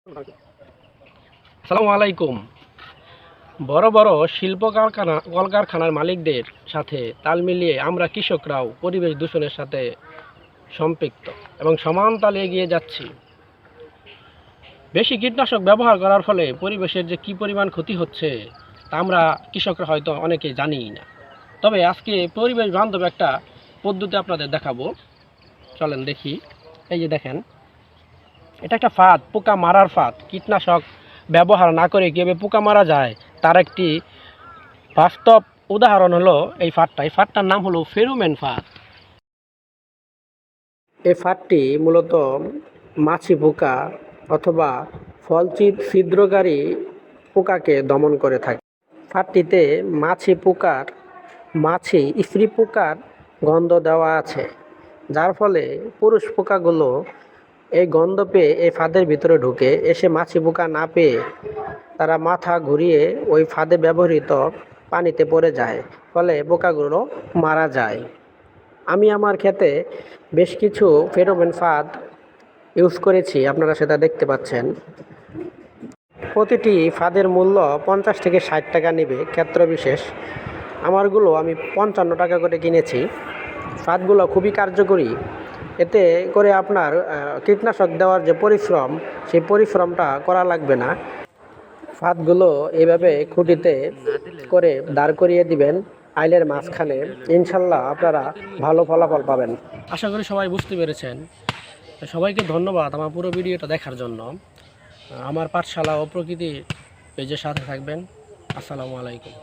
আসসালামু আলাইকুম। বড় বড় শিল্প কলকারখানার মালিকদের সাথে তাল মিলিয়ে আমরা কৃষকরাও পরিবেশ দূষণের সাথে সম্পৃক্ত এবং সমান তালে এগিয়ে যাচ্ছি। বেশি কীটনাশক ব্যবহার করার ফলে পরিবেশের যে কী পরিমাণ ক্ষতি হচ্ছে তা আমরা কৃষকরা হয়তো অনেকেই জানিই না। তবে আজকে পরিবেশ বান্ধব একটা পদ্ধতি আপনাদের দেখাবো, চলেন দেখি। এই যে দেখেন, এটা একটা ফাঁদ, পোকা মারার ফাঁদ। কীটনাশক ব্যবহার না করে কীভাবে পোকা মারা যায় তার একটি বাস্তব উদাহরণ হলো এই ফাঁদটা। এই ফাঁদটার নাম হলো ফেরোমন ফাঁদ। এই ফাঁদটি মূলত মাছি পোকা অথবা ফল ছিদ্রকারী পোকাকে দমন করে থাকে। ফাঁদটিতে মাছি স্ত্রী পোকার গন্ধ দেওয়া আছে, যার ফলে পুরুষ পোকাগুলো এই গন্ধ পেয়ে এই ফাঁদের ভিতরে ঢুকে এসে মাছি পোকা না পেয়ে তারা মাথা ঘুরিয়ে ওই ফাঁদে ব্যবহৃত পানিতে পড়ে যায়, ফলে পোকাগুলো মারা যায়। আমি আমার ক্ষেতে বেশ কিছু ফেরোমন ফাঁদ ইউজ করেছি, আপনারা সেটা দেখতে পাচ্ছেন। প্রতিটি ফাঁদের মূল্য 50 থেকে 60 টাকা নেবে ক্ষেত্র বিশেষ। আমারগুলো আমি 55 টাকা করে কিনেছি। ফাঁদগুলো খুবই কার্যকরী, এতে করে আপনার কীটনাশক দেওয়ার যে পরিশ্রম সেই পরিশ্রমটা করা লাগবে না। ফাঁদগুলো এইভাবে খুঁটিতে করে দাঁড় করিয়ে দিবেন আইলের মাঝখানে, ইনশাল্লাহ আপনারা ভালো ফলাফল পাবেন। আশা করি সবাই বুঝতে পেরেছেন। সবাইকে ধন্যবাদ আমার পুরো ভিডিওটা দেখার জন্য। আমার পাঠশালা ও প্রকৃতি পেজের সাথে থাকবেন। আসসালামু আলাইকুম।